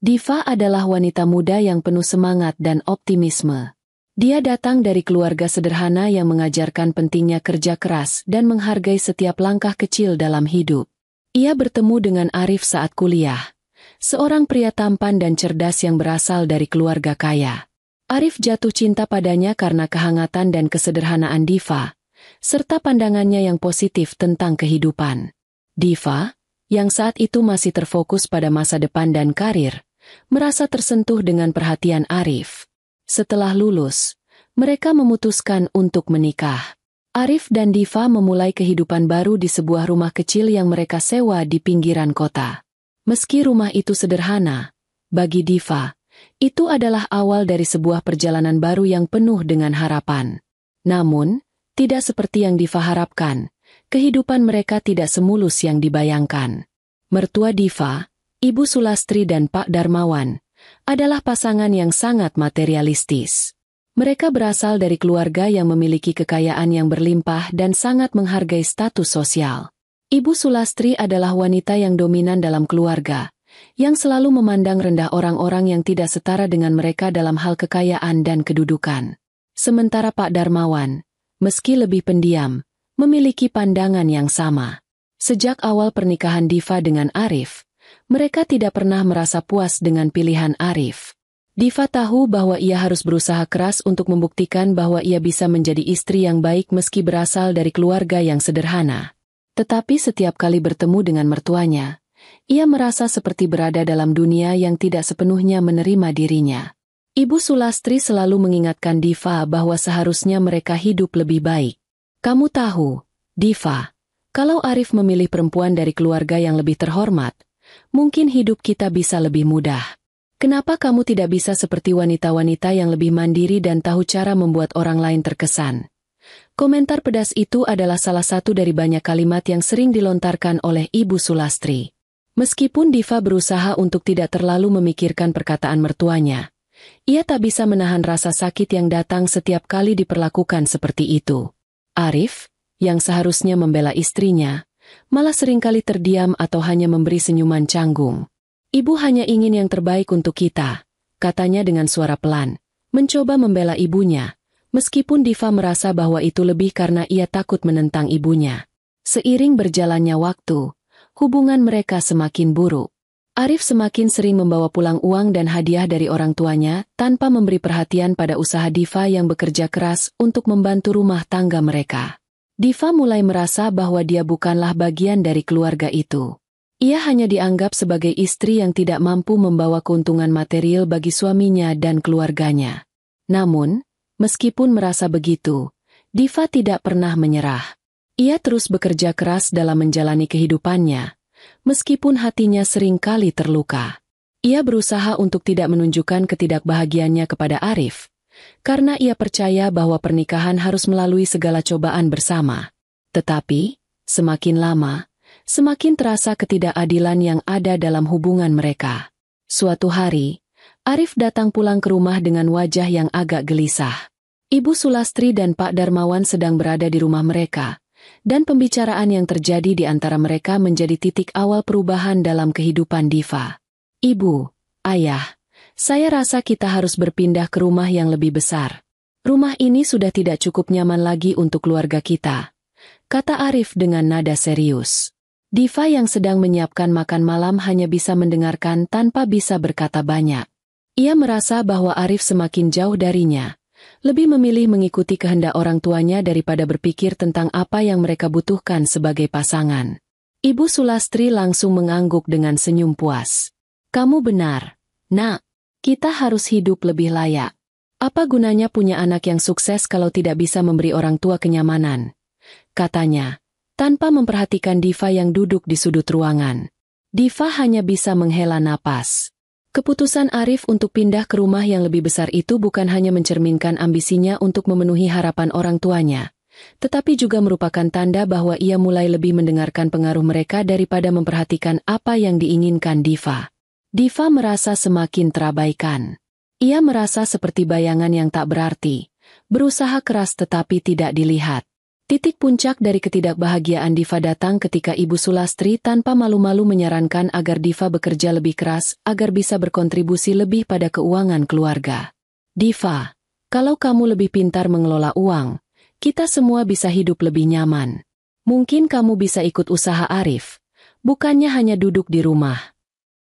Diva adalah wanita muda yang penuh semangat dan optimisme. Dia datang dari keluarga sederhana yang mengajarkan pentingnya kerja keras dan menghargai setiap langkah kecil dalam hidup. Ia bertemu dengan Arif saat kuliah, seorang pria tampan dan cerdas yang berasal dari keluarga kaya. Arif jatuh cinta padanya karena kehangatan dan kesederhanaan Diva, serta pandangannya yang positif tentang kehidupan. Diva, yang saat itu masih terfokus pada masa depan dan karir, merasa tersentuh dengan perhatian Arif. Setelah lulus, mereka memutuskan untuk menikah. Arif dan Diva memulai kehidupan baru di sebuah rumah kecil yang mereka sewa di pinggiran kota. Meski rumah itu sederhana, bagi Diva, itu adalah awal dari sebuah perjalanan baru yang penuh dengan harapan. Namun, tidak seperti yang Diva harapkan, kehidupan mereka tidak semulus yang dibayangkan. Mertua Diva, Ibu Sulastri dan Pak Darmawan, adalah pasangan yang sangat materialistis. Mereka berasal dari keluarga yang memiliki kekayaan yang berlimpah dan sangat menghargai status sosial. Ibu Sulastri adalah wanita yang dominan dalam keluarga, yang selalu memandang rendah orang-orang yang tidak setara dengan mereka dalam hal kekayaan dan kedudukan. Sementara Pak Darmawan, meski lebih pendiam, memiliki pandangan yang sama. Sejak awal pernikahan Diva dengan Arif, mereka tidak pernah merasa puas dengan pilihan Arif. Diva tahu bahwa ia harus berusaha keras untuk membuktikan bahwa ia bisa menjadi istri yang baik meski berasal dari keluarga yang sederhana. Tetapi setiap kali bertemu dengan mertuanya, ia merasa seperti berada dalam dunia yang tidak sepenuhnya menerima dirinya. Ibu Sulastri selalu mengingatkan Diva bahwa seharusnya mereka hidup lebih baik. Kamu tahu, Diva, kalau Arif memilih perempuan dari keluarga yang lebih terhormat, mungkin hidup kita bisa lebih mudah. Kenapa kamu tidak bisa seperti wanita-wanita yang lebih mandiri dan tahu cara membuat orang lain terkesan? Komentar pedas itu adalah salah satu dari banyak kalimat yang sering dilontarkan oleh Ibu Sulastri. Meskipun Diva berusaha untuk tidak terlalu memikirkan perkataan mertuanya, ia tak bisa menahan rasa sakit yang datang setiap kali diperlakukan seperti itu. Arif, yang seharusnya membela istrinya, malah seringkali terdiam atau hanya memberi senyuman canggung. Ibu hanya ingin yang terbaik untuk kita, katanya dengan suara pelan, mencoba membela ibunya, meskipun Diva merasa bahwa itu lebih karena ia takut menentang ibunya. Seiring berjalannya waktu, hubungan mereka semakin buruk. Arif semakin sering membawa pulang uang dan hadiah dari orang tuanya tanpa memberi perhatian pada usaha Diva yang bekerja keras untuk membantu rumah tangga mereka. Diva mulai merasa bahwa dia bukanlah bagian dari keluarga itu. Ia hanya dianggap sebagai istri yang tidak mampu membawa keuntungan material bagi suaminya dan keluarganya. Namun, meskipun merasa begitu, Diva tidak pernah menyerah. Ia terus bekerja keras dalam menjalani kehidupannya, meskipun hatinya sering kali terluka. Ia berusaha untuk tidak menunjukkan ketidakbahagiaannya kepada Arif, karena ia percaya bahwa pernikahan harus melalui segala cobaan bersama. Tetapi, semakin lama, semakin terasa ketidakadilan yang ada dalam hubungan mereka. Suatu hari, Arif datang pulang ke rumah dengan wajah yang agak gelisah. Ibu Sulastri dan Pak Darmawan sedang berada di rumah mereka, dan pembicaraan yang terjadi di antara mereka menjadi titik awal perubahan dalam kehidupan Diva. Ibu, Ayah, saya rasa kita harus berpindah ke rumah yang lebih besar. Rumah ini sudah tidak cukup nyaman lagi untuk keluarga kita, kata Arif dengan nada serius. Diva yang sedang menyiapkan makan malam hanya bisa mendengarkan tanpa bisa berkata banyak. Ia merasa bahwa Arif semakin jauh darinya, lebih memilih mengikuti kehendak orang tuanya daripada berpikir tentang apa yang mereka butuhkan sebagai pasangan. Ibu Sulastri langsung mengangguk dengan senyum puas. Kamu benar, Nak. Kita harus hidup lebih layak. Apa gunanya punya anak yang sukses kalau tidak bisa memberi orang tua kenyamanan? Katanya, tanpa memperhatikan Diva yang duduk di sudut ruangan. Diva hanya bisa menghela napas. Keputusan Arif untuk pindah ke rumah yang lebih besar itu bukan hanya mencerminkan ambisinya untuk memenuhi harapan orang tuanya, tetapi juga merupakan tanda bahwa ia mulai lebih mendengarkan pengaruh mereka daripada memperhatikan apa yang diinginkan Diva. Diva merasa semakin terabaikan. Ia merasa seperti bayangan yang tak berarti, berusaha keras tetapi tidak dilihat. Titik puncak dari ketidakbahagiaan Diva datang ketika Ibu Sulastri tanpa malu-malu menyarankan agar Diva bekerja lebih keras agar bisa berkontribusi lebih pada keuangan keluarga. Diva, kalau kamu lebih pintar mengelola uang, kita semua bisa hidup lebih nyaman. Mungkin kamu bisa ikut usaha Arif, bukannya hanya duduk di rumah.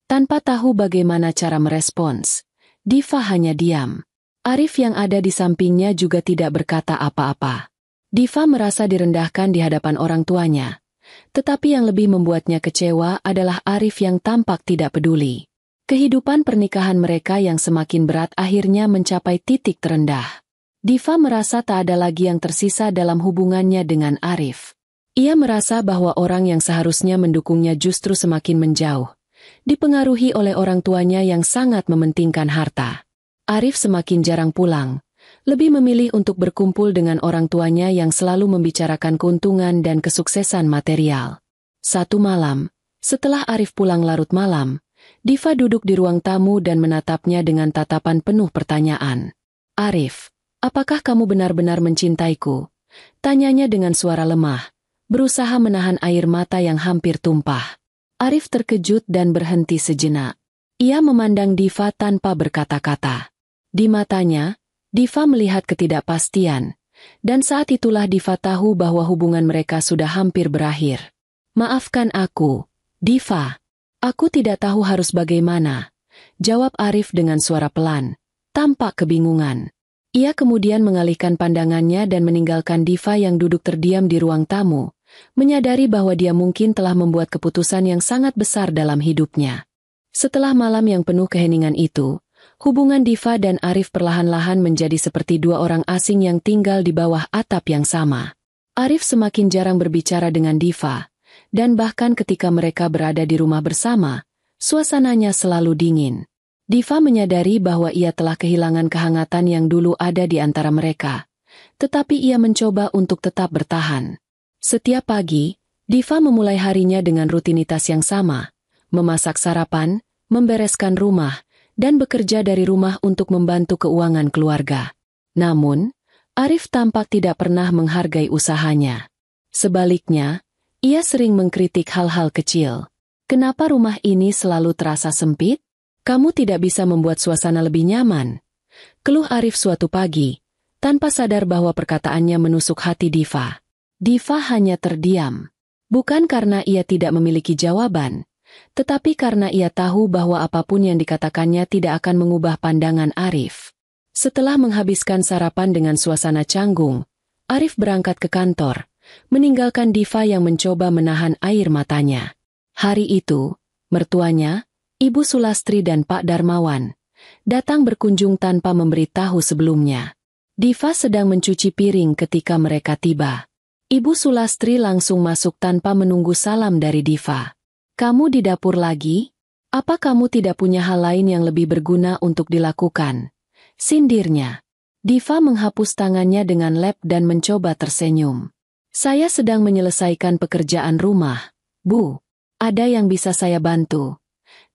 Tanpa tahu bagaimana cara merespons, Diva hanya diam. Arif yang ada di sampingnya juga tidak berkata apa-apa. Diva merasa direndahkan di hadapan orang tuanya. Tetapi yang lebih membuatnya kecewa adalah Arif yang tampak tidak peduli. Kehidupan pernikahan mereka yang semakin berat akhirnya mencapai titik terendah. Diva merasa tak ada lagi yang tersisa dalam hubungannya dengan Arif. Ia merasa bahwa orang yang seharusnya mendukungnya justru semakin menjauh, dipengaruhi oleh orang tuanya yang sangat mementingkan harta. Arif semakin jarang pulang. Lebih memilih untuk berkumpul dengan orang tuanya yang selalu membicarakan keuntungan dan kesuksesan material. Satu malam, setelah Arif pulang larut malam, Diva duduk di ruang tamu dan menatapnya dengan tatapan penuh pertanyaan. "Arif, apakah kamu benar-benar mencintaiku?" Tanyanya dengan suara lemah, berusaha menahan air mata yang hampir tumpah. Arif terkejut dan berhenti sejenak. Ia memandang Diva tanpa berkata-kata. Di matanya, Diva melihat ketidakpastian, dan saat itulah Diva tahu bahwa hubungan mereka sudah hampir berakhir. "Maafkan aku, Diva. Aku tidak tahu harus bagaimana," jawab Arif dengan suara pelan, tampak kebingungan. Ia kemudian mengalihkan pandangannya dan meninggalkan Diva yang duduk terdiam di ruang tamu, menyadari bahwa dia mungkin telah membuat keputusan yang sangat besar dalam hidupnya. Setelah malam yang penuh keheningan itu, hubungan Diva dan Arif perlahan-lahan menjadi seperti dua orang asing yang tinggal di bawah atap yang sama. Arif semakin jarang berbicara dengan Diva, dan bahkan ketika mereka berada di rumah bersama, suasananya selalu dingin. Diva menyadari bahwa ia telah kehilangan kehangatan yang dulu ada di antara mereka, tetapi ia mencoba untuk tetap bertahan. Setiap pagi, Diva memulai harinya dengan rutinitas yang sama, memasak sarapan, membereskan rumah, dan bekerja dari rumah untuk membantu keuangan keluarga. Namun, Arif tampak tidak pernah menghargai usahanya. Sebaliknya, ia sering mengkritik hal-hal kecil. "Kenapa rumah ini selalu terasa sempit? Kamu tidak bisa membuat suasana lebih nyaman?" Keluh Arif suatu pagi, tanpa sadar bahwa perkataannya menusuk hati Diva. Diva hanya terdiam. Bukan karena ia tidak memiliki jawaban, tetapi karena ia tahu bahwa apapun yang dikatakannya tidak akan mengubah pandangan Arif. Setelah menghabiskan sarapan dengan suasana canggung, Arif berangkat ke kantor, meninggalkan Diva yang mencoba menahan air matanya. Hari itu, mertuanya, Ibu Sulastri dan Pak Darmawan, datang berkunjung tanpa memberitahu sebelumnya. Diva sedang mencuci piring ketika mereka tiba. Ibu Sulastri langsung masuk tanpa menunggu salam dari Diva. "Kamu di dapur lagi? Apa kamu tidak punya hal lain yang lebih berguna untuk dilakukan?" sindirnya. Diva menghapus tangannya dengan lep dan mencoba tersenyum. "Saya sedang menyelesaikan pekerjaan rumah, Bu. Ada yang bisa saya bantu?"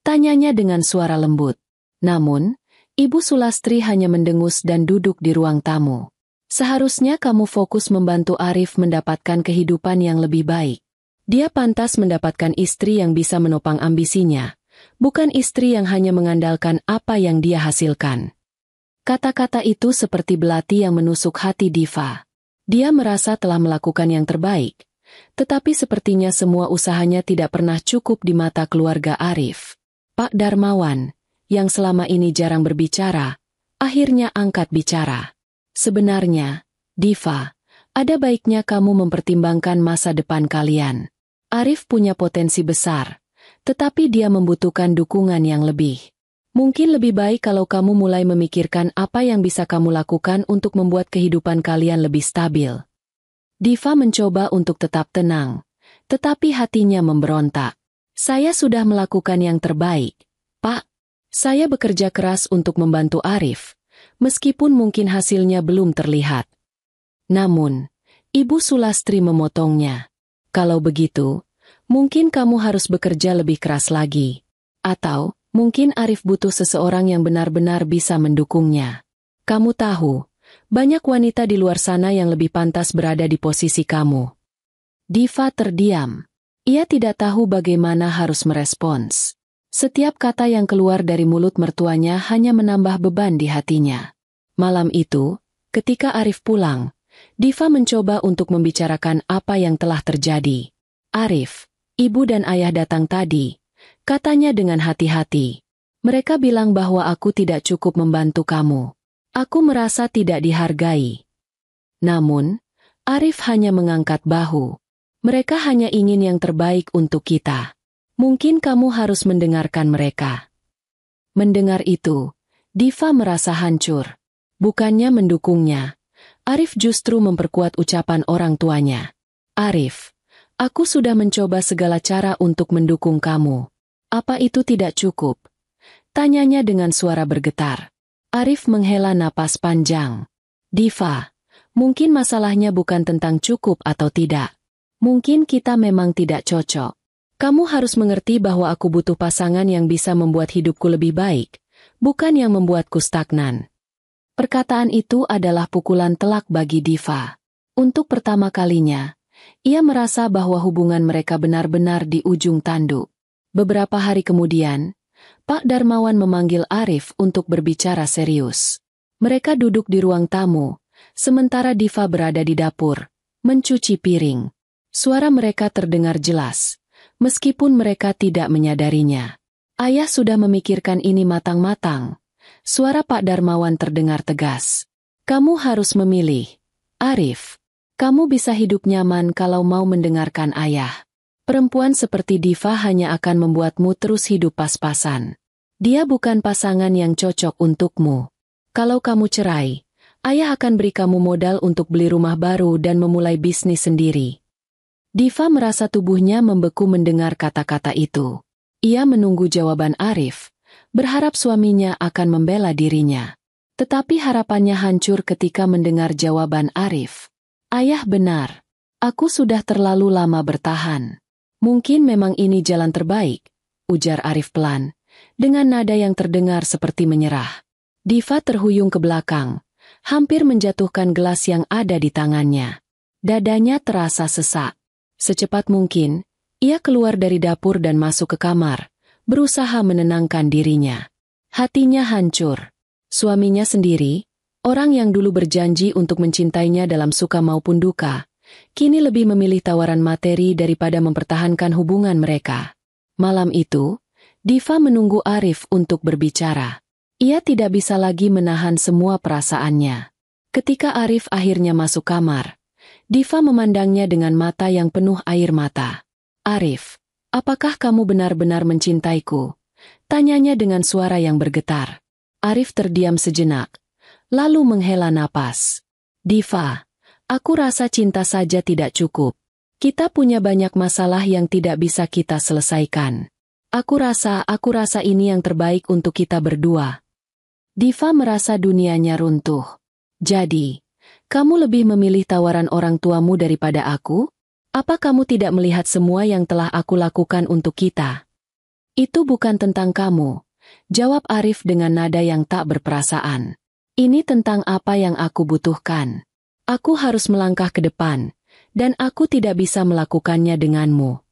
tanyanya dengan suara lembut. Namun, Ibu Sulastri hanya mendengus dan duduk di ruang tamu. "Seharusnya kamu fokus membantu Arif mendapatkan kehidupan yang lebih baik. Dia pantas mendapatkan istri yang bisa menopang ambisinya, bukan istri yang hanya mengandalkan apa yang dia hasilkan." Kata-kata itu seperti belati yang menusuk hati Diva. Dia merasa telah melakukan yang terbaik, tetapi sepertinya semua usahanya tidak pernah cukup di mata keluarga Arif. Pak Darmawan, yang selama ini jarang berbicara, akhirnya angkat bicara. "Sebenarnya, Diva, ada baiknya kamu mempertimbangkan masa depan kalian. Arif punya potensi besar, tetapi dia membutuhkan dukungan yang lebih. Mungkin lebih baik kalau kamu mulai memikirkan apa yang bisa kamu lakukan untuk membuat kehidupan kalian lebih stabil." Diva mencoba untuk tetap tenang, tetapi hatinya memberontak. "Saya sudah melakukan yang terbaik, Pak. Saya bekerja keras untuk membantu Arif, meskipun mungkin hasilnya belum terlihat." Namun, Ibu Sulastri memotongnya. "Kalau begitu, mungkin kamu harus bekerja lebih keras lagi. Atau, mungkin Arif butuh seseorang yang benar-benar bisa mendukungnya. Kamu tahu, Banyak wanita di luar sana yang lebih pantas berada di posisi kamu. Diva terdiam. Ia tidak tahu bagaimana harus merespons. Setiap kata yang keluar dari mulut mertuanya hanya menambah beban di hatinya. Malam itu, ketika Arif pulang, Diva mencoba untuk membicarakan apa yang telah terjadi. "Arif, ibu dan ayah datang tadi," katanya dengan hati-hati. "Mereka bilang bahwa aku tidak cukup membantu kamu. Aku merasa tidak dihargai." Namun, Arif hanya mengangkat bahu. "Mereka hanya ingin yang terbaik untuk kita. Mungkin kamu harus mendengarkan mereka." Mendengar itu, Diva merasa hancur. Bukannya mendukungnya, Arif justru memperkuat ucapan orang tuanya. "Arif, aku sudah mencoba segala cara untuk mendukung kamu. Apa itu tidak cukup?" tanyanya dengan suara bergetar. Arif menghela napas panjang. "Diva, mungkin masalahnya bukan tentang cukup atau tidak. Mungkin kita memang tidak cocok. Kamu harus mengerti bahwa aku butuh pasangan yang bisa membuat hidupku lebih baik, bukan yang membuatku stagnan." Perkataan itu adalah pukulan telak bagi Diva. Untuk pertama kalinya, ia merasa bahwa hubungan mereka benar-benar di ujung tanduk. Beberapa hari kemudian, Pak Darmawan memanggil Arif untuk berbicara serius. Mereka duduk di ruang tamu, sementara Diva berada di dapur, mencuci piring. Suara mereka terdengar jelas, meskipun mereka tidak menyadarinya. "Ayah sudah memikirkan ini matang-matang." Suara Pak Darmawan terdengar tegas. "Kamu harus memilih, Arif. Kamu bisa hidup nyaman kalau mau mendengarkan ayah. Perempuan seperti Diva hanya akan membuatmu terus hidup pas-pasan. Dia bukan pasangan yang cocok untukmu. Kalau kamu cerai, ayah akan beri kamu modal untuk beli rumah baru dan memulai bisnis sendiri." Diva merasa tubuhnya membeku mendengar kata-kata itu. Ia menunggu jawaban Arif, berharap suaminya akan membela dirinya. Tetapi harapannya hancur ketika mendengar jawaban Arif. "Ayah benar. Aku sudah terlalu lama bertahan. Mungkin memang ini jalan terbaik," ujar Arif pelan, dengan nada yang terdengar seperti menyerah. Diva terhuyung ke belakang, hampir menjatuhkan gelas yang ada di tangannya. Dadanya terasa sesak. Secepat mungkin, ia keluar dari dapur dan masuk ke kamar, berusaha menenangkan dirinya. Hatinya hancur. Suaminya sendiri, orang yang dulu berjanji untuk mencintainya dalam suka maupun duka, kini lebih memilih tawaran materi daripada mempertahankan hubungan mereka. Malam itu, Diva menunggu Arif untuk berbicara. Ia tidak bisa lagi menahan semua perasaannya. Ketika Arif akhirnya masuk kamar, Diva memandangnya dengan mata yang penuh air mata. "Arif, apakah kamu benar-benar mencintaiku?" tanyanya dengan suara yang bergetar. Arif terdiam sejenak, lalu menghela napas. "Diva, aku rasa cinta saja tidak cukup. Kita punya banyak masalah yang tidak bisa kita selesaikan. Aku rasa ini yang terbaik untuk kita berdua." Diva merasa dunianya runtuh. "Jadi, kamu lebih memilih tawaran orang tuamu daripada aku? Apa kamu tidak melihat semua yang telah aku lakukan untuk kita?" "Itu bukan tentang kamu," jawab Arif dengan nada yang tak berperasaan. "Ini tentang apa yang aku butuhkan. Aku harus melangkah ke depan, dan aku tidak bisa melakukannya denganmu."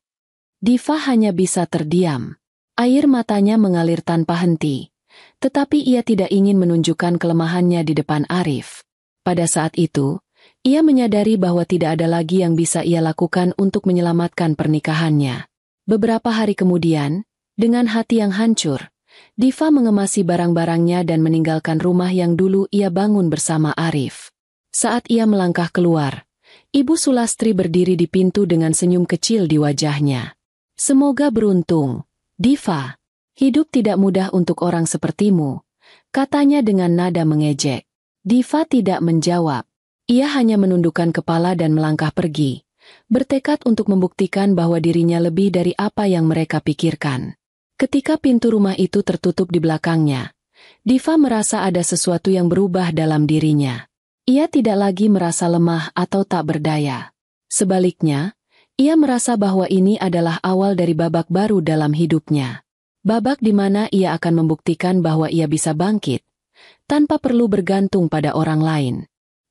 Diva hanya bisa terdiam. Air matanya mengalir tanpa henti, tetapi ia tidak ingin menunjukkan kelemahannya di depan Arif. Pada saat itu, ia menyadari bahwa tidak ada lagi yang bisa ia lakukan untuk menyelamatkan pernikahannya. Beberapa hari kemudian, dengan hati yang hancur, Diva mengemasi barang-barangnya dan meninggalkan rumah yang dulu ia bangun bersama Arif. Saat ia melangkah keluar, Ibu Sulastri berdiri di pintu dengan senyum kecil di wajahnya. "Semoga beruntung, Diva. Hidup tidak mudah untuk orang sepertimu," katanya dengan nada mengejek. Diva tidak menjawab. Ia hanya menundukkan kepala dan melangkah pergi, bertekad untuk membuktikan bahwa dirinya lebih dari apa yang mereka pikirkan. Ketika pintu rumah itu tertutup di belakangnya, Diva merasa ada sesuatu yang berubah dalam dirinya. Ia tidak lagi merasa lemah atau tak berdaya. Sebaliknya, ia merasa bahwa ini adalah awal dari babak baru dalam hidupnya. Babak di mana ia akan membuktikan bahwa ia bisa bangkit, tanpa perlu bergantung pada orang lain.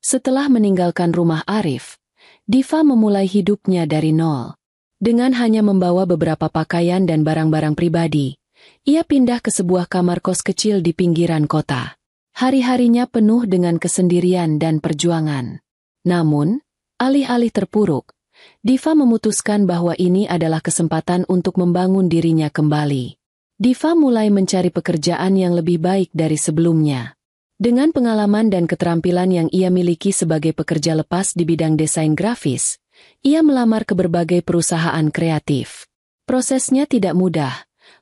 Setelah meninggalkan rumah Arif, Diva memulai hidupnya dari nol. Dengan hanya membawa beberapa pakaian dan barang-barang pribadi, ia pindah ke sebuah kamar kos kecil di pinggiran kota. Hari-harinya penuh dengan kesendirian dan perjuangan. Namun, alih-alih terpuruk, Diva memutuskan bahwa ini adalah kesempatan untuk membangun dirinya kembali. Diva mulai mencari pekerjaan yang lebih baik dari sebelumnya. Dengan pengalaman dan keterampilan yang ia miliki sebagai pekerja lepas di bidang desain grafis, ia melamar ke berbagai perusahaan kreatif. Prosesnya tidak mudah,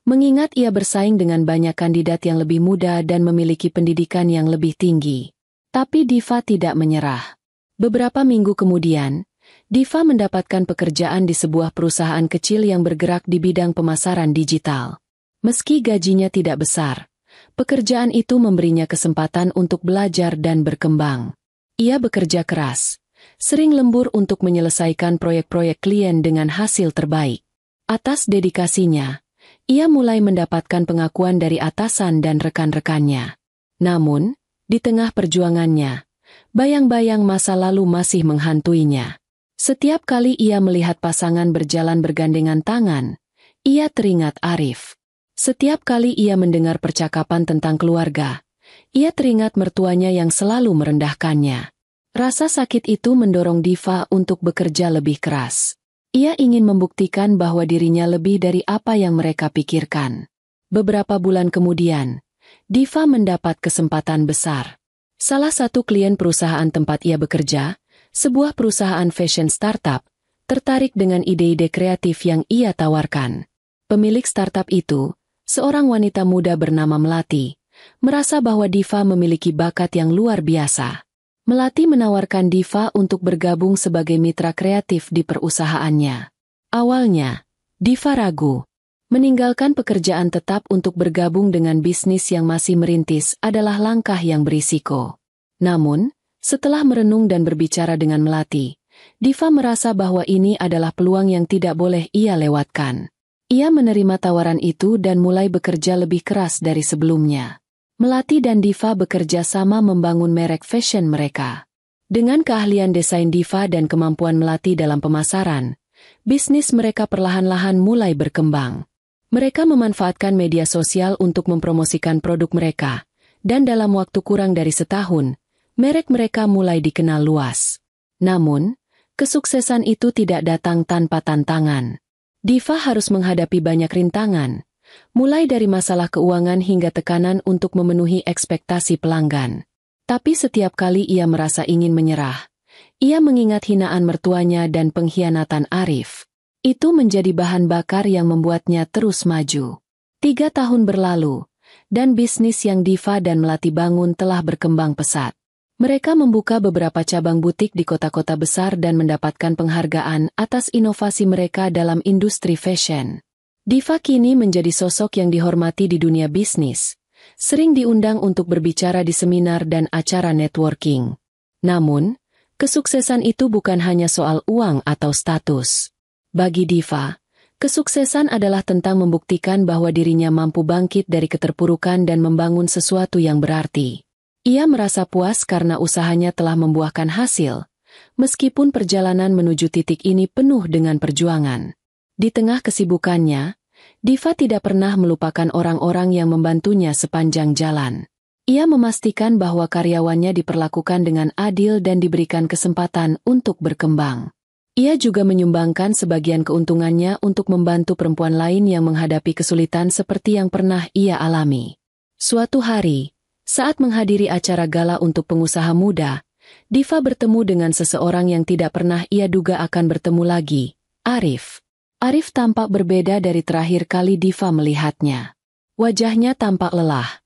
mengingat ia bersaing dengan banyak kandidat yang lebih muda dan memiliki pendidikan yang lebih tinggi. Tapi Diva tidak menyerah. Beberapa minggu kemudian, Diva mendapatkan pekerjaan di sebuah perusahaan kecil yang bergerak di bidang pemasaran digital. Meski gajinya tidak besar, pekerjaan itu memberinya kesempatan untuk belajar dan berkembang. Ia bekerja keras, sering lembur untuk menyelesaikan proyek-proyek klien dengan hasil terbaik. Atas dedikasinya, ia mulai mendapatkan pengakuan dari atasan dan rekan-rekannya. Namun, di tengah perjuangannya, bayang-bayang masa lalu masih menghantuinya. Setiap kali ia melihat pasangan berjalan bergandengan tangan, ia teringat Arif. Setiap kali ia mendengar percakapan tentang keluarga, ia teringat mertuanya yang selalu merendahkannya. Rasa sakit itu mendorong Diva untuk bekerja lebih keras. Ia ingin membuktikan bahwa dirinya lebih dari apa yang mereka pikirkan. Beberapa bulan kemudian, Diva mendapat kesempatan besar. Salah satu klien perusahaan tempat ia bekerja, sebuah perusahaan fashion startup, tertarik dengan ide-ide kreatif yang ia tawarkan. Pemilik startup itu, seorang wanita muda bernama Melati, merasa bahwa Diva memiliki bakat yang luar biasa. Melati menawarkan Diva untuk bergabung sebagai mitra kreatif di perusahaannya. Awalnya, Diva ragu. Meninggalkan pekerjaan tetap untuk bergabung dengan bisnis yang masih merintis adalah langkah yang berisiko. Namun, setelah merenung dan berbicara dengan Melati, Diva merasa bahwa ini adalah peluang yang tidak boleh ia lewatkan. Ia menerima tawaran itu dan mulai bekerja lebih keras dari sebelumnya. Melati dan Diva bekerja sama membangun merek fashion mereka. Dengan keahlian desain Diva dan kemampuan Melati dalam pemasaran, bisnis mereka perlahan-lahan mulai berkembang. Mereka memanfaatkan media sosial untuk mempromosikan produk mereka, dan dalam waktu kurang dari setahun, merek mereka mulai dikenal luas. Namun, kesuksesan itu tidak datang tanpa tantangan. Diva harus menghadapi banyak rintangan, mulai dari masalah keuangan hingga tekanan untuk memenuhi ekspektasi pelanggan. Tapi setiap kali ia merasa ingin menyerah, ia mengingat hinaan mertuanya dan pengkhianatan Arif. Itu menjadi bahan bakar yang membuatnya terus maju. 3 tahun berlalu, dan bisnis yang Diva dan Melati bangun telah berkembang pesat. Mereka membuka beberapa cabang butik di kota-kota besar dan mendapatkan penghargaan atas inovasi mereka dalam industri fashion. Diva kini menjadi sosok yang dihormati di dunia bisnis, sering diundang untuk berbicara di seminar dan acara networking. Namun, kesuksesan itu bukan hanya soal uang atau status. Bagi Diva, kesuksesan adalah tentang membuktikan bahwa dirinya mampu bangkit dari keterpurukan dan membangun sesuatu yang berarti. Ia merasa puas karena usahanya telah membuahkan hasil, meskipun perjalanan menuju titik ini penuh dengan perjuangan. Di tengah kesibukannya, Diva tidak pernah melupakan orang-orang yang membantunya sepanjang jalan. Ia memastikan bahwa karyawannya diperlakukan dengan adil dan diberikan kesempatan untuk berkembang. Ia juga menyumbangkan sebagian keuntungannya untuk membantu perempuan lain yang menghadapi kesulitan seperti yang pernah ia alami. Suatu hari, saat menghadiri acara gala untuk pengusaha muda, Diva bertemu dengan seseorang yang tidak pernah ia duga akan bertemu lagi, Arif. Arif tampak berbeda dari terakhir kali Diva melihatnya. Wajahnya tampak lelah,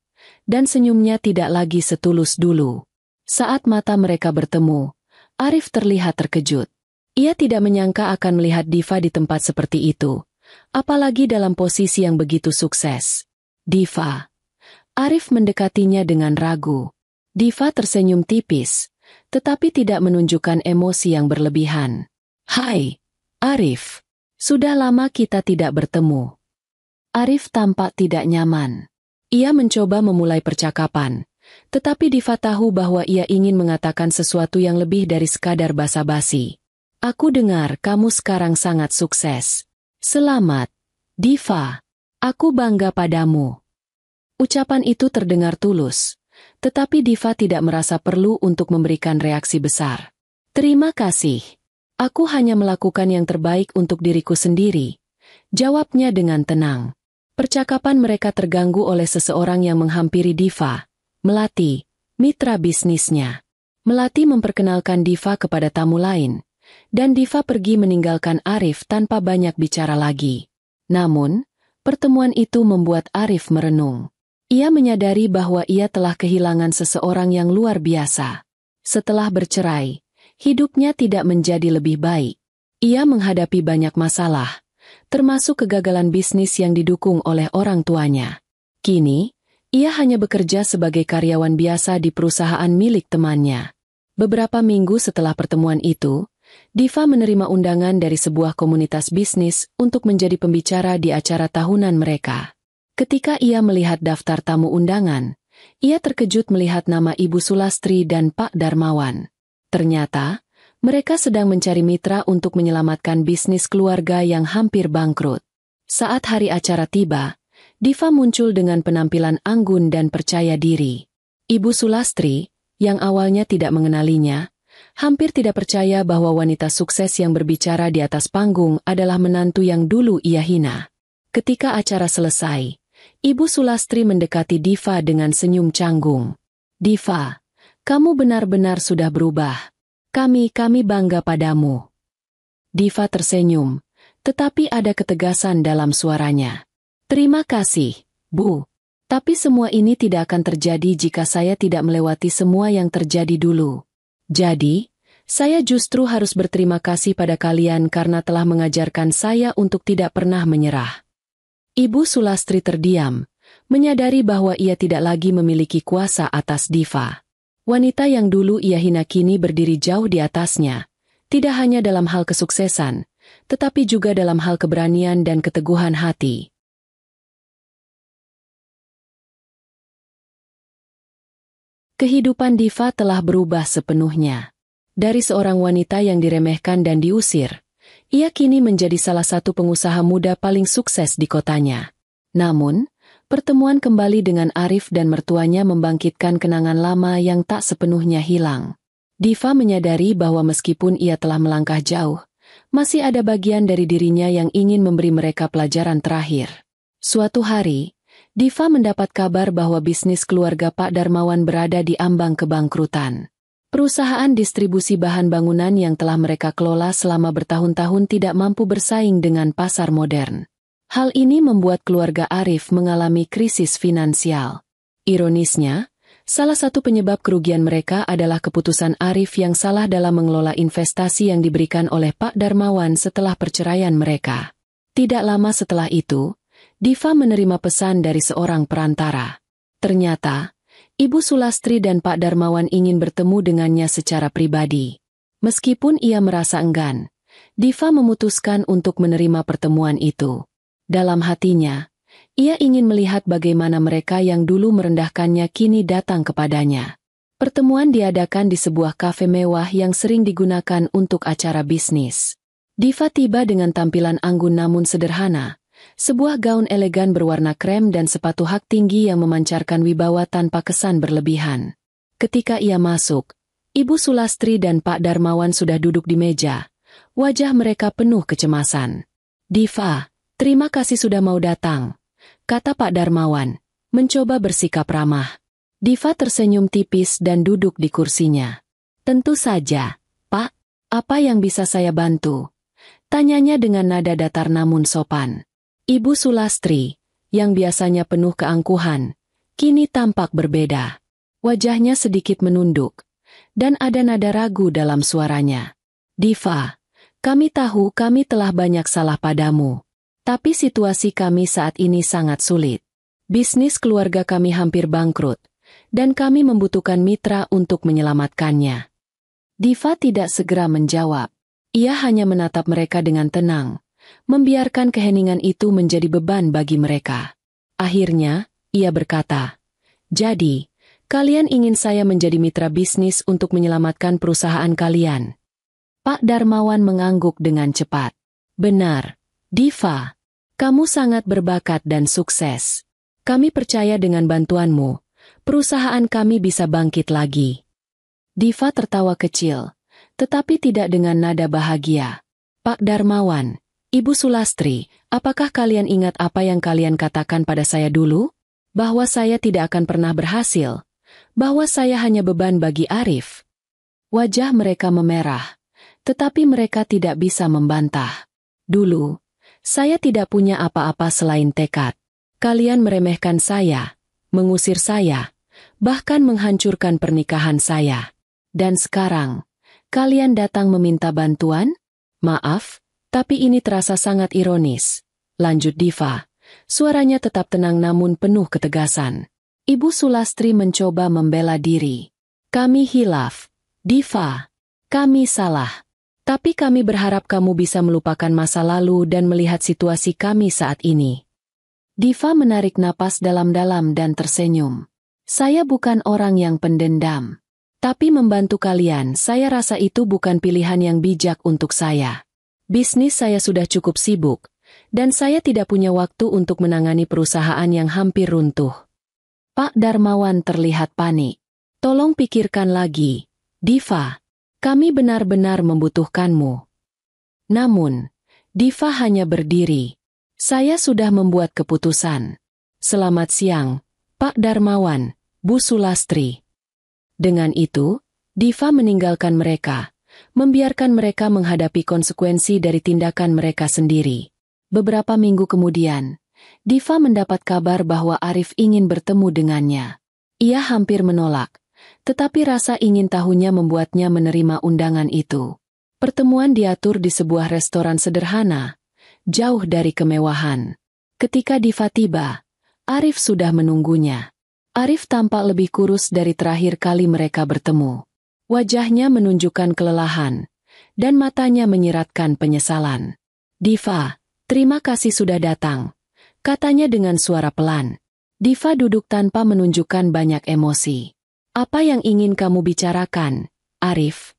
dan senyumnya tidak lagi setulus dulu. Saat mata mereka bertemu, Arif terlihat terkejut. Ia tidak menyangka akan melihat Diva di tempat seperti itu, apalagi dalam posisi yang begitu sukses. Diva. Arif mendekatinya dengan ragu. Diva tersenyum tipis, tetapi tidak menunjukkan emosi yang berlebihan. "Hai, Arif. Sudah lama kita tidak bertemu." Arif tampak tidak nyaman. Ia mencoba memulai percakapan, tetapi Diva tahu bahwa ia ingin mengatakan sesuatu yang lebih dari sekadar basa-basi. Aku dengar kamu sekarang sangat sukses. Selamat, Diva. Aku bangga padamu. Ucapan itu terdengar tulus, tetapi Diva tidak merasa perlu untuk memberikan reaksi besar. Terima kasih. Aku hanya melakukan yang terbaik untuk diriku sendiri, jawabnya dengan tenang. Percakapan mereka terganggu oleh seseorang yang menghampiri Diva, Melati, mitra bisnisnya. Melati memperkenalkan Diva kepada tamu lain, dan Diva pergi meninggalkan Arif tanpa banyak bicara lagi. Namun, pertemuan itu membuat Arif merenung. Ia menyadari bahwa ia telah kehilangan seseorang yang luar biasa. Setelah bercerai, hidupnya tidak menjadi lebih baik. Ia menghadapi banyak masalah, termasuk kegagalan bisnis yang didukung oleh orang tuanya. Kini, ia hanya bekerja sebagai karyawan biasa di perusahaan milik temannya. Beberapa minggu setelah pertemuan itu, Diva menerima undangan dari sebuah komunitas bisnis untuk menjadi pembicara di acara tahunan mereka. Ketika ia melihat daftar tamu undangan, ia terkejut melihat nama Ibu Sulastri dan Pak Darmawan. Ternyata, mereka sedang mencari mitra untuk menyelamatkan bisnis keluarga yang hampir bangkrut. Saat hari acara tiba, Diva muncul dengan penampilan anggun dan percaya diri. Ibu Sulastri, yang awalnya tidak mengenalinya, hampir tidak percaya bahwa wanita sukses yang berbicara di atas panggung adalah menantu yang dulu ia hina. Ketika acara selesai, Ibu Sulastri mendekati Diva dengan senyum canggung. Diva, kamu benar-benar sudah berubah. Kami bangga padamu. Diva tersenyum, tetapi ada ketegasan dalam suaranya. Terima kasih, Bu. Tapi semua ini tidak akan terjadi jika saya tidak melewati semua yang terjadi dulu. Jadi, saya justru harus berterima kasih pada kalian karena telah mengajarkan saya untuk tidak pernah menyerah. Ibu Sulastri terdiam, menyadari bahwa ia tidak lagi memiliki kuasa atas Diva. Wanita yang dulu ia hina kini berdiri jauh di atasnya, tidak hanya dalam hal kesuksesan, tetapi juga dalam hal keberanian dan keteguhan hati. Kehidupan Diva telah berubah sepenuhnya. Dari seorang wanita yang diremehkan dan diusir, ia kini menjadi salah satu pengusaha muda paling sukses di kotanya. Namun, pertemuan kembali dengan Arif dan mertuanya membangkitkan kenangan lama yang tak sepenuhnya hilang. Diva menyadari bahwa meskipun ia telah melangkah jauh, masih ada bagian dari dirinya yang ingin memberi mereka pelajaran terakhir. Suatu hari, Diva mendapat kabar bahwa bisnis keluarga Pak Darmawan berada di ambang kebangkrutan. Perusahaan distribusi bahan bangunan yang telah mereka kelola selama bertahun-tahun tidak mampu bersaing dengan pasar modern. Hal ini membuat keluarga Arif mengalami krisis finansial. Ironisnya, salah satu penyebab kerugian mereka adalah keputusan Arif yang salah dalam mengelola investasi yang diberikan oleh Pak Darmawan setelah perceraian mereka. Tidak lama setelah itu, Diva menerima pesan dari seorang perantara. Ternyata, Ibu Sulastri dan Pak Darmawan ingin bertemu dengannya secara pribadi. Meskipun ia merasa enggan, Diva memutuskan untuk menerima pertemuan itu. Dalam hatinya, ia ingin melihat bagaimana mereka yang dulu merendahkannya kini datang kepadanya. Pertemuan diadakan di sebuah kafe mewah yang sering digunakan untuk acara bisnis. Diva tiba dengan tampilan anggun namun sederhana. Sebuah gaun elegan berwarna krem dan sepatu hak tinggi yang memancarkan wibawa tanpa kesan berlebihan. Ketika ia masuk, Ibu Sulastri dan Pak Darmawan sudah duduk di meja. Wajah mereka penuh kecemasan. Diva, terima kasih sudah mau datang, kata Pak Darmawan, mencoba bersikap ramah. Diva tersenyum tipis dan duduk di kursinya. Tentu saja, Pak, apa yang bisa saya bantu? Tanyanya dengan nada datar namun sopan. Ibu Sulastri, yang biasanya penuh keangkuhan, kini tampak berbeda. Wajahnya sedikit menunduk, dan ada nada ragu dalam suaranya. Diva, kami tahu kami telah banyak salah padamu. Tapi situasi kami saat ini sangat sulit. Bisnis keluarga kami hampir bangkrut, dan kami membutuhkan mitra untuk menyelamatkannya. Diva tidak segera menjawab. Ia hanya menatap mereka dengan tenang, membiarkan keheningan itu menjadi beban bagi mereka. Akhirnya, ia berkata, "Jadi, Kalian ingin saya menjadi mitra bisnis untuk menyelamatkan perusahaan kalian. Pak Darmawan mengangguk dengan cepat. Benar, Diva. Kamu sangat berbakat dan sukses. Kami percaya dengan bantuanmu, perusahaan kami bisa bangkit lagi. Diva tertawa kecil, tetapi tidak dengan nada bahagia. Pak Darmawan, Ibu Sulastri, apakah kalian ingat apa yang kalian katakan pada saya dulu? Bahwa saya tidak akan pernah berhasil. Bahwa saya hanya beban bagi Arif. Wajah mereka memerah, tetapi mereka tidak bisa membantah. Dulu, saya tidak punya apa-apa selain tekad. Kalian meremehkan saya, mengusir saya, bahkan menghancurkan pernikahan saya. Dan sekarang, kalian datang meminta bantuan? Maaf, tapi ini terasa sangat ironis. Lanjut Diva, suaranya tetap tenang namun penuh ketegasan. Ibu Sulastri mencoba membela diri. Kami hilaf, Diva. Kami salah. Tapi kami berharap kamu bisa melupakan masa lalu dan melihat situasi kami saat ini. Diva menarik napas dalam-dalam dan tersenyum. Saya bukan orang yang pendendam. Tapi membantu kalian, saya rasa itu bukan pilihan yang bijak untuk saya. Bisnis saya sudah cukup sibuk, dan saya tidak punya waktu untuk menangani perusahaan yang hampir runtuh. Pak Darmawan terlihat panik. Tolong pikirkan lagi, Diva. Kami benar-benar membutuhkanmu. Namun, Diva hanya berdiri. Saya sudah membuat keputusan. Selamat siang, Pak Darmawan, Bu Sulastri. Dengan itu, Diva meninggalkan mereka, membiarkan mereka menghadapi konsekuensi dari tindakan mereka sendiri. Beberapa minggu kemudian, Diva mendapat kabar bahwa Arif ingin bertemu dengannya. Ia hampir menolak, tetapi rasa ingin tahunya membuatnya menerima undangan itu. Pertemuan diatur di sebuah restoran sederhana, jauh dari kemewahan. Ketika Diva tiba, Arif sudah menunggunya. Arif tampak lebih kurus dari terakhir kali mereka bertemu. Wajahnya menunjukkan kelelahan, dan matanya menyiratkan penyesalan. Diva, terima kasih sudah datang, katanya dengan suara pelan. Diva duduk tanpa menunjukkan banyak emosi. Apa yang ingin kamu bicarakan, Arif?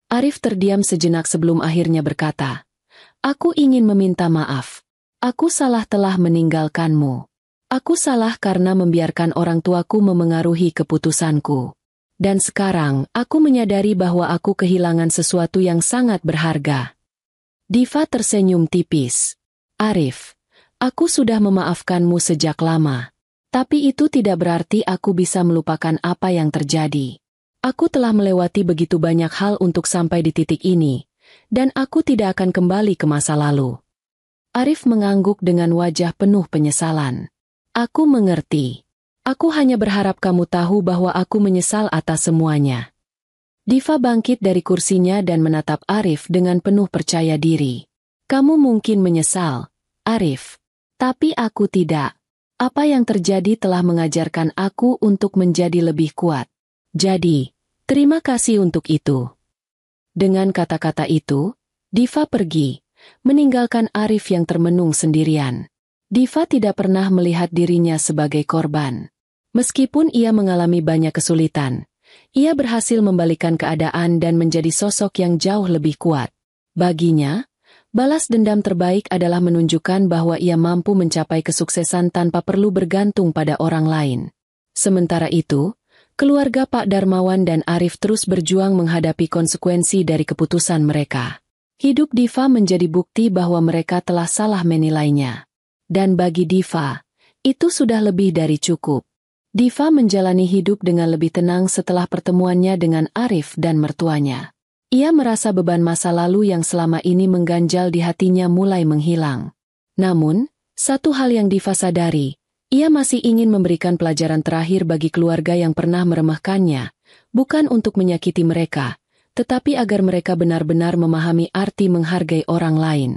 Arif terdiam sejenak sebelum akhirnya berkata, aku ingin meminta maaf. Aku salah telah meninggalkanmu. Aku salah karena membiarkan orang tuaku memengaruhi keputusanku. Dan sekarang, aku menyadari bahwa aku kehilangan sesuatu yang sangat berharga. Diva tersenyum tipis. Arif, aku sudah memaafkanmu sejak lama. Tapi itu tidak berarti aku bisa melupakan apa yang terjadi. Aku telah melewati begitu banyak hal untuk sampai di titik ini, dan aku tidak akan kembali ke masa lalu. Arif mengangguk dengan wajah penuh penyesalan. Aku mengerti. Aku hanya berharap kamu tahu bahwa aku menyesal atas semuanya. Diva bangkit dari kursinya dan menatap Arif dengan penuh percaya diri. Kamu mungkin menyesal, Arif. Tapi aku tidak. Apa yang terjadi telah mengajarkan aku untuk menjadi lebih kuat. Jadi, terima kasih untuk itu. Dengan kata-kata itu, Diva pergi, meninggalkan Arif yang termenung sendirian. Diva tidak pernah melihat dirinya sebagai korban. Meskipun ia mengalami banyak kesulitan, ia berhasil membalikkan keadaan dan menjadi sosok yang jauh lebih kuat. Baginya, balas dendam terbaik adalah menunjukkan bahwa ia mampu mencapai kesuksesan tanpa perlu bergantung pada orang lain. Sementara itu, keluarga Pak Darmawan dan Arif terus berjuang menghadapi konsekuensi dari keputusan mereka. Hidup Diva menjadi bukti bahwa mereka telah salah menilainya. Dan bagi Diva, itu sudah lebih dari cukup. Diva menjalani hidup dengan lebih tenang setelah pertemuannya dengan Arif dan mertuanya. Ia merasa beban masa lalu yang selama ini mengganjal di hatinya mulai menghilang. Namun, satu hal yang Diva sadari, ia masih ingin memberikan pelajaran terakhir bagi keluarga yang pernah meremehkannya, bukan untuk menyakiti mereka, tetapi agar mereka benar-benar memahami arti menghargai orang lain.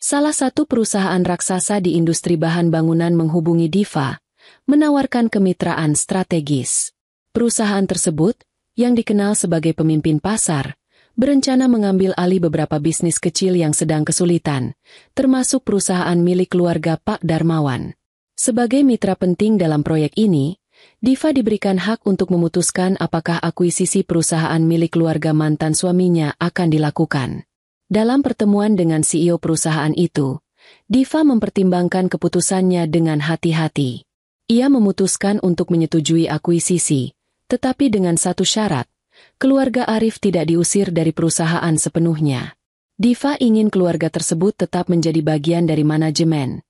Salah satu perusahaan raksasa di industri bahan bangunan menghubungi Diva, menawarkan kemitraan strategis. Perusahaan tersebut, yang dikenal sebagai pemimpin pasar, berencana mengambil alih beberapa bisnis kecil yang sedang kesulitan, termasuk perusahaan milik keluarga Pak Darmawan. Sebagai mitra penting dalam proyek ini, Diva diberikan hak untuk memutuskan apakah akuisisi perusahaan milik keluarga mantan suaminya akan dilakukan. Dalam pertemuan dengan CEO perusahaan itu, Diva mempertimbangkan keputusannya dengan hati-hati. Ia memutuskan untuk menyetujui akuisisi, tetapi dengan satu syarat, keluarga Arif tidak diusir dari perusahaan sepenuhnya. Diva ingin keluarga tersebut tetap menjadi bagian dari manajemen,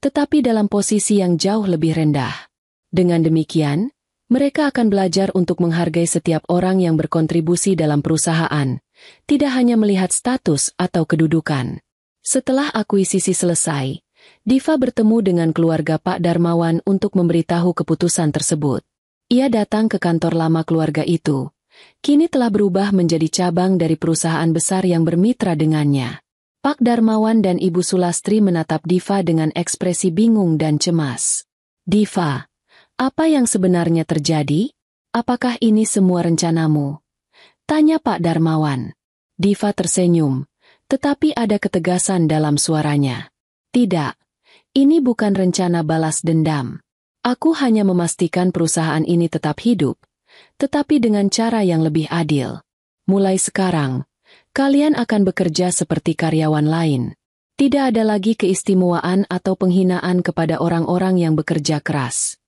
tetapi dalam posisi yang jauh lebih rendah. Dengan demikian, mereka akan belajar untuk menghargai setiap orang yang berkontribusi dalam perusahaan, tidak hanya melihat status atau kedudukan. Setelah akuisisi selesai, Diva bertemu dengan keluarga Pak Darmawan untuk memberitahu keputusan tersebut. Ia datang ke kantor lama keluarga itu. Kini telah berubah menjadi cabang dari perusahaan besar yang bermitra dengannya. Pak Darmawan dan Ibu Sulastri menatap Diva dengan ekspresi bingung dan cemas. "Diva, apa yang sebenarnya terjadi? Apakah ini semua rencanamu?" tanya Pak Darmawan. Diva tersenyum, tetapi ada ketegasan dalam suaranya. "Tidak, ini bukan rencana balas dendam. Aku hanya memastikan perusahaan ini tetap hidup, tetapi dengan cara yang lebih adil. Mulai sekarang, kalian akan bekerja seperti karyawan lain. Tidak ada lagi keistimewaan atau penghinaan kepada orang-orang yang bekerja keras."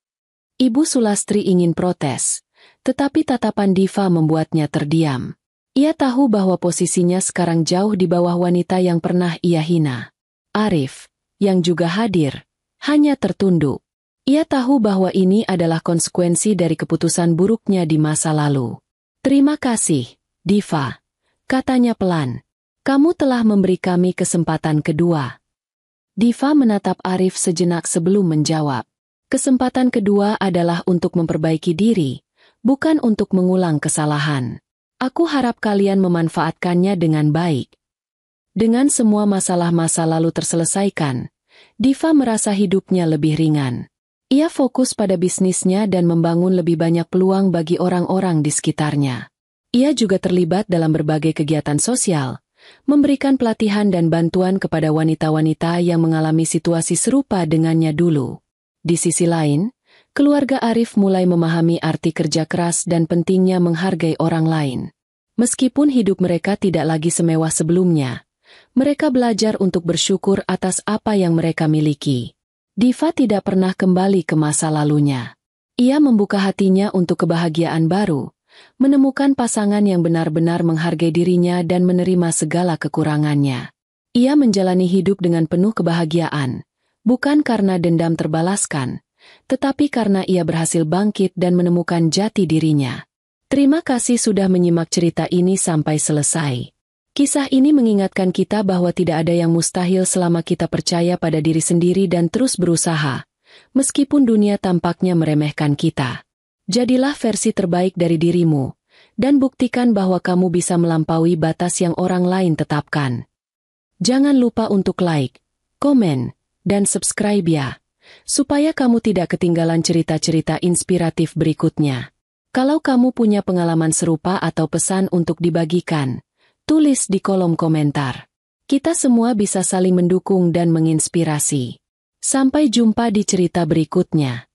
Ibu Sulastri ingin protes, tetapi tatapan Diva membuatnya terdiam. Ia tahu bahwa posisinya sekarang jauh di bawah wanita yang pernah ia hina. Arif, yang juga hadir, hanya tertunduk. Ia tahu bahwa ini adalah konsekuensi dari keputusan buruknya di masa lalu. "Terima kasih, Diva," katanya pelan. "Kamu telah memberi kami kesempatan kedua." Diva menatap Arif sejenak sebelum menjawab. Kesempatan kedua adalah untuk memperbaiki diri, bukan untuk mengulang kesalahan. Aku harap kalian memanfaatkannya dengan baik. Dengan semua masalah masa lalu terselesaikan, Diva merasa hidupnya lebih ringan. Ia fokus pada bisnisnya dan membangun lebih banyak peluang bagi orang-orang di sekitarnya. Ia juga terlibat dalam berbagai kegiatan sosial, memberikan pelatihan dan bantuan kepada wanita-wanita yang mengalami situasi serupa dengannya dulu. Di sisi lain, keluarga Arif mulai memahami arti kerja keras dan pentingnya menghargai orang lain. Meskipun hidup mereka tidak lagi semewah sebelumnya, mereka belajar untuk bersyukur atas apa yang mereka miliki. Diva tidak pernah kembali ke masa lalunya. Ia membuka hatinya untuk kebahagiaan baru, menemukan pasangan yang benar-benar menghargai dirinya dan menerima segala kekurangannya. Ia menjalani hidup dengan penuh kebahagiaan, bukan karena dendam terbalaskan, tetapi karena ia berhasil bangkit dan menemukan jati dirinya. Terima kasih sudah menyimak cerita ini sampai selesai. Kisah ini mengingatkan kita bahwa tidak ada yang mustahil selama kita percaya pada diri sendiri dan terus berusaha, meskipun dunia tampaknya meremehkan kita. Jadilah versi terbaik dari dirimu, dan buktikan bahwa kamu bisa melampaui batas yang orang lain tetapkan. Jangan lupa untuk like, komen, dan subscribe ya, supaya kamu tidak ketinggalan cerita-cerita inspiratif berikutnya. Kalau kamu punya pengalaman serupa atau pesan untuk dibagikan, tulis di kolom komentar. Kita semua bisa saling mendukung dan menginspirasi. Sampai jumpa di cerita berikutnya.